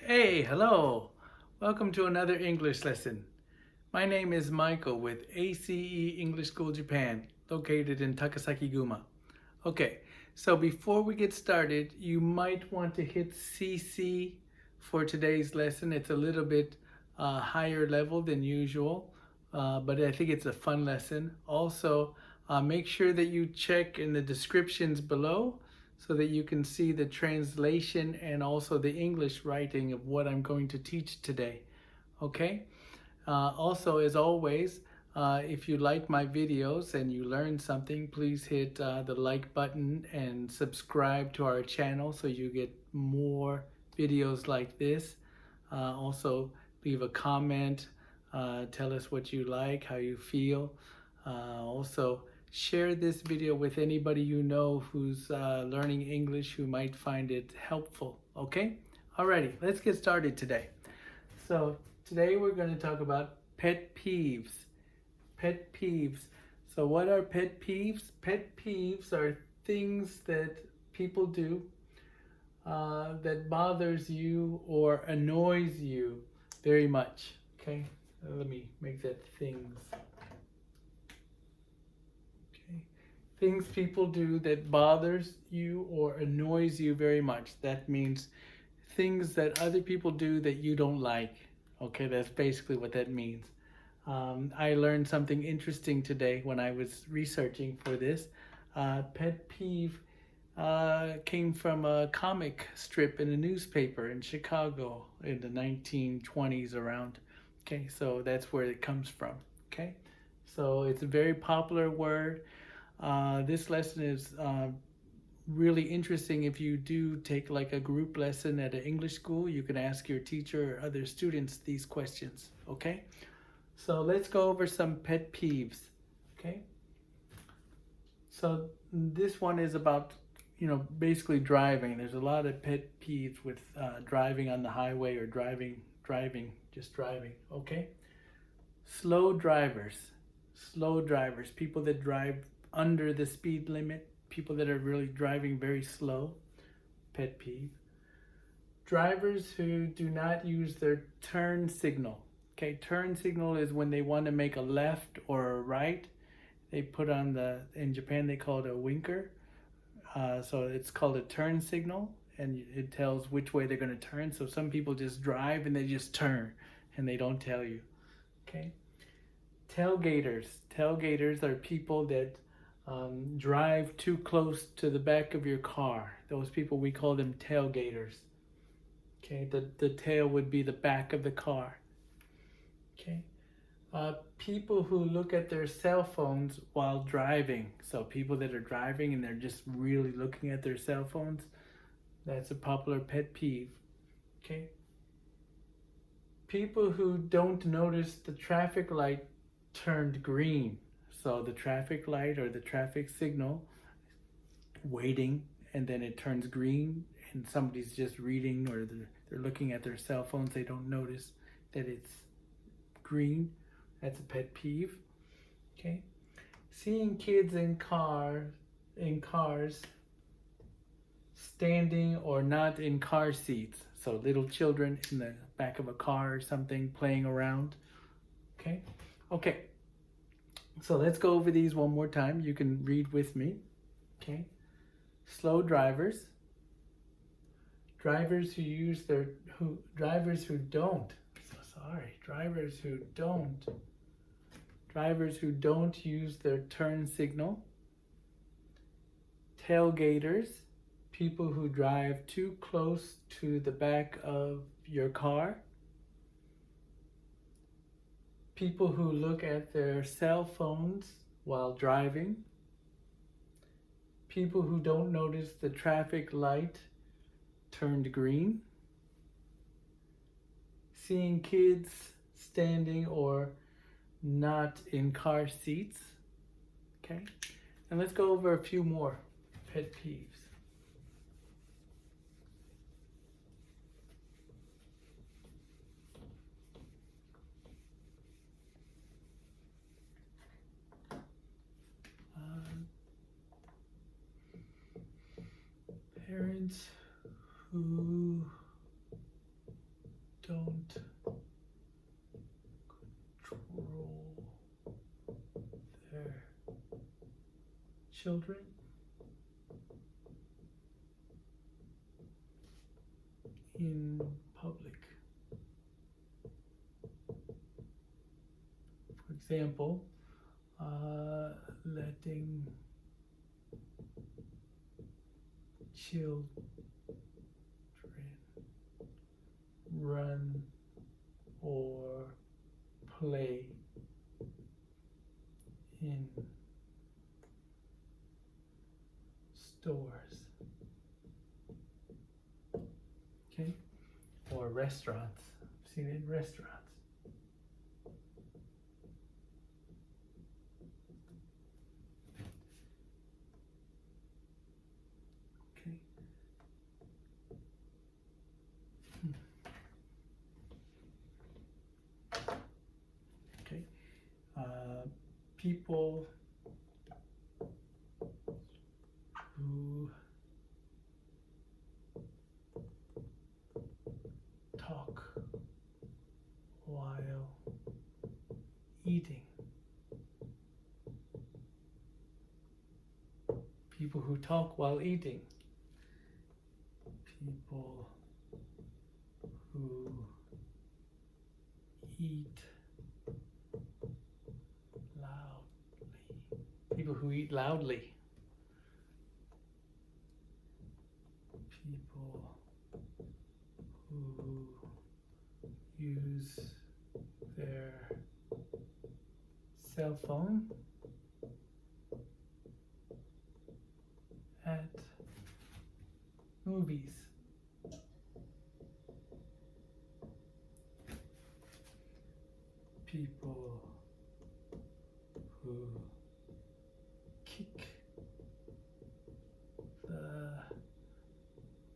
Hey, hello. Welcome to another English lesson. My name is Michael with ACE English School Japan, located in Takasaki, Guma. Okay, so before we get started, you might want to hit CC for today's lesson. It's a little bit higher level than usual, but I think it's a fun lesson. Also, make sure that you check in the descriptions below so that you can see the translation and also the English writing of what I'm going to teach today. Okay? Also, as always, if you like my videos and you learned something, please hit the like button and subscribe to our channel so you get more videos like this. Also, leave a comment, tell us what you like, how you feel. Also, share this video with anybody you know who's learning English who might find it helpful. Okay? Alrighty, let's get started today. So today we're going to talk about pet peeves. Pet peeves. So what are pet peeves? Pet peeves are things that people do that bothers you or annoys you very much. Okay? Let me make that things. Okay. Things people do that bothers you or annoys you very much. That means things that other people do that you don't like. Okay, that's basically what that means. I learned something interesting today when I was researching for this. Pet peeve came from a comic strip in a newspaper in Chicago in the 1920s around. Okay, so that's where it comes from. Okay, so it's a very popular word. This lesson is really interesting. If you do take like a group lesson at an English school, you can ask your teacher or other students these questions. Okay, so let's go over some pet peeves. Okay, so this one is about basically driving. There's a lot of pet peeves with driving on the highway or driving just driving. Okay, slow drivers, people that drive under the speed limit, people that are really driving very slow, pet peeve. Drivers who do not use their turn signal. Okay, turn signal is when they want to make a left or a right. They put on in Japan they call it a winker. So it's called a turn signal, and it tells which way they're going to turn. So some people just drive and they just turn and they don't tell you. Okay. Tailgaters. Tailgaters are people that drive too close to the back of your car. Those people, we call them tailgaters. Okay, the tail would be the back of the car. Okay, people who look at their cell phones while driving. So people that are driving and they're just really looking at their cell phones, that's a popular pet peeve. Okay, people who don't notice the traffic light turned green. So the traffic light or the traffic signal, waiting, and then it turns green and somebody's just reading or they're looking at their cell phones. They don't notice that it's green. That's a pet peeve. Okay. Seeing kids in cars standing or not in car seats. So little children in the back of a car or something playing around. Okay. Okay. So let's go over these one more time. You can read with me. Okay. Slow drivers. Drivers who don't use their turn signal. Tailgaters, people who drive too close to the back of your car. People who look at their cell phones while driving. People who don't notice the traffic light turned green. Seeing kids standing or not in car seats. Okay, and let's go over a few more pet peeves. Parents who don't control their children in public. For example, letting children run or play in stores, okay, or restaurants. I've seen it in restaurants. Okay. Okay. People who talk while eating. People who talk while eating. People who eat loudly. People who eat loudly. People who use their cell phone at movies. People who kick the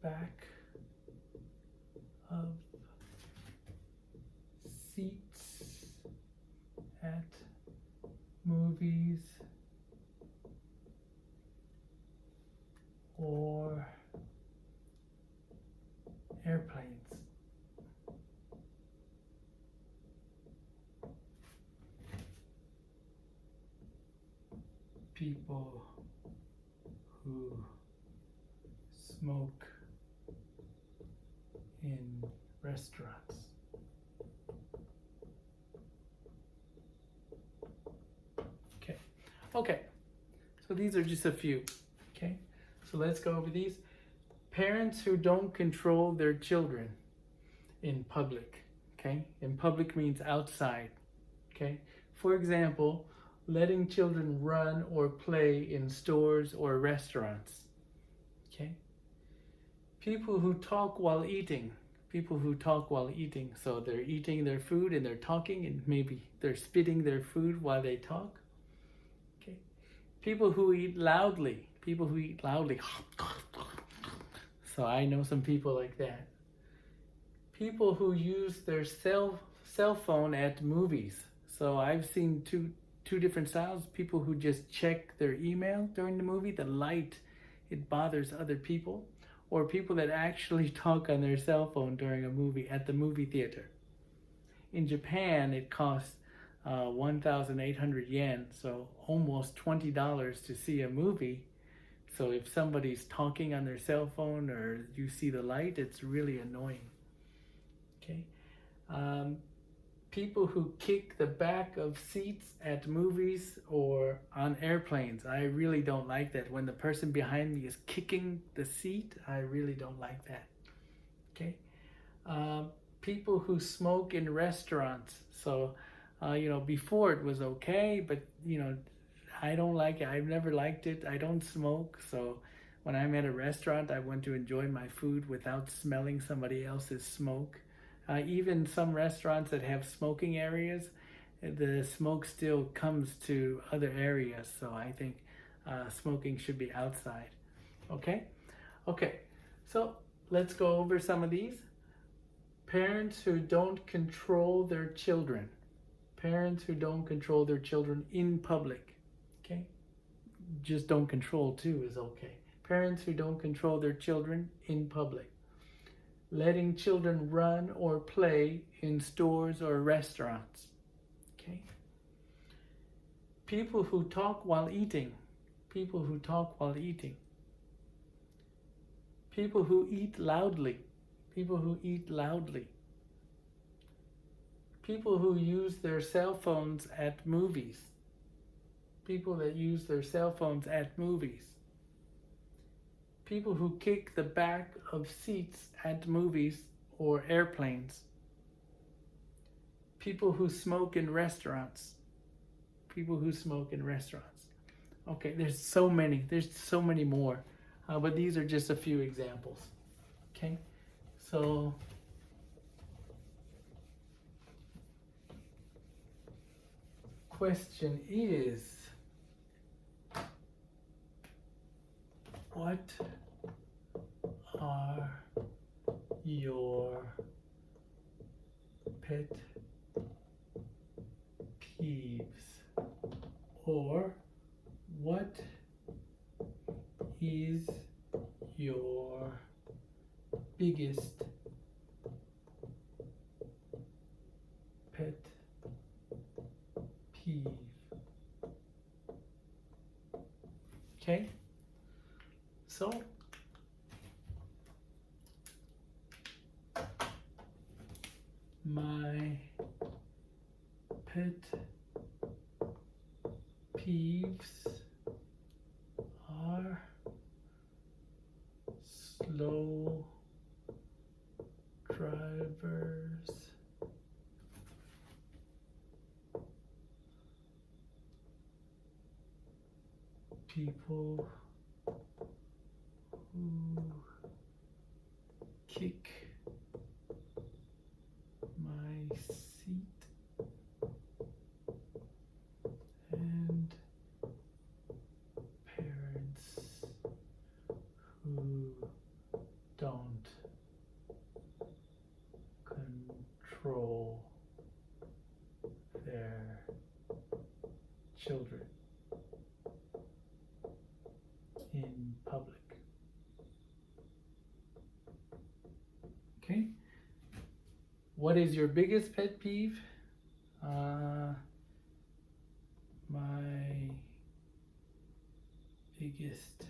back of seats at movies or airplanes. People who smoke in restaurants. Okay, so these are just a few. Okay, so let's go over these. Parents who don't control their children in public. Okay, in public means outside. Okay, for example, letting children run or play in stores or restaurants. Okay, people who talk while eating. People who talk while eating. So they're eating their food and they're talking, and maybe they're spitting their food while they talk. Okay, people who eat loudly. People who eat loudly. So I know some people like that. People who use their cell phone at movies. So I've seen two different styles. People who just check their email during the movie. The light, it bothers other people. Or people that actually talk on their cell phone during a movie at the movie theater. In Japan, it costs 1,800 yen, so almost $20 to see a movie. So if somebody's talking on their cell phone or you see the light, it's really annoying. Okay. People who kick the back of seats at movies or on airplanes. I really don't like that. When the person behind me is kicking the seat, I really don't like that. Okay. People who smoke in restaurants. So, before it was okay, but, I don't like it. I've never liked it. I don't smoke. So when I'm at a restaurant, I want to enjoy my food without smelling somebody else's smoke. Even some restaurants that have smoking areas, the smoke still comes to other areas. So I think smoking should be outside. Okay? Okay. So let's go over some of these. Parents who don't control their children. Parents who don't control their children in public. Okay? Just don't control too is okay. Parents who don't control their children in public. letting children run or play in stores or restaurants. Okay? People who talk while eating. People who talk while eating. People who eat loudly. People who eat loudly. People who use their cell phones at movies. People that use their cell phones at movies. People who kick the back of seats at movies or airplanes. People who smoke in restaurants. People who smoke in restaurants. Okay, there's so many more, but these are just a few examples. Okay, so question is, what are your pet peeves? Or what is your biggest pet peeve? Okay, so my pet peeves are slow drivers, people who kick my seat, and parents who don't control their children in public. Okay, what is your biggest pet peeve? My biggest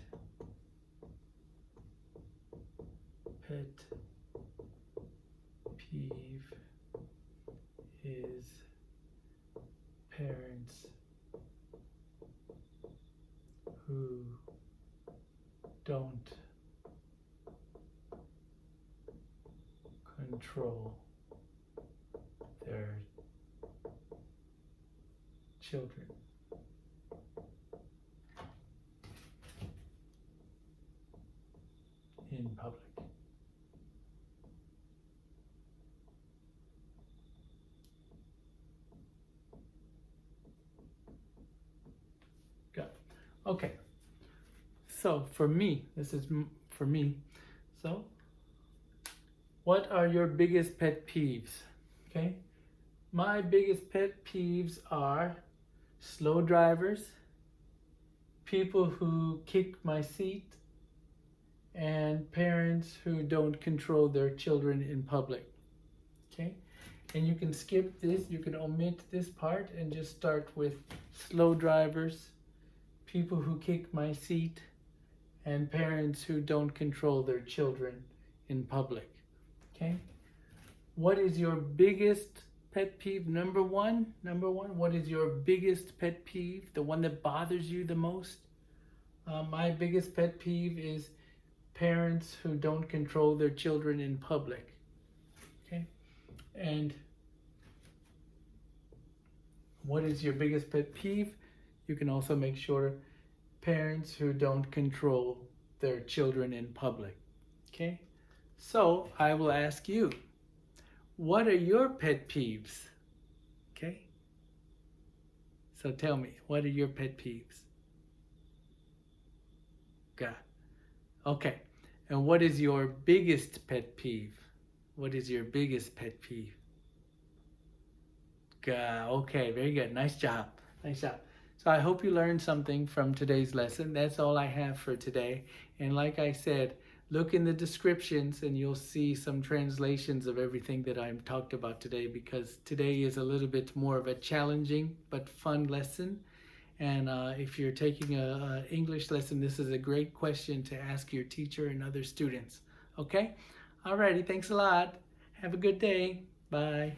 pet peeve is parents who don't control their children in public. Got it. Okay. So for me, this is for me. So what are your biggest pet peeves? Okay. My biggest pet peeves are slow drivers, people who kick my seat, and parents who don't control their children in public. Okay, and you can skip this, you can omit this part and just start with slow drivers, people who kick my seat, and parents who don't control their children in public. Okay, what is your biggest pet peeve? Number one, what is your biggest pet peeve, the one that bothers you the most? My biggest pet peeve is parents who don't control their children in public. Okay, and what is your biggest pet peeve? You can also make sure parents who don't control their children in public. Okay, so I will ask you, what are your pet peeves? Okay, so tell me, what are your pet peeves? Got it. Okay, and what is your biggest pet peeve? What is your biggest pet peeve? Okay, very good. Nice job. Nice job. So I hope you learned something from today's lesson. That's all I have for today. And like I said, look in the descriptions and you'll see some translations of everything that I've talked about today, because today is a little bit more of a challenging but fun lesson. And if you're taking a English lesson, this is a great question to ask your teacher and other students. Okay? Alrighty, thanks a lot. Have a good day. Bye.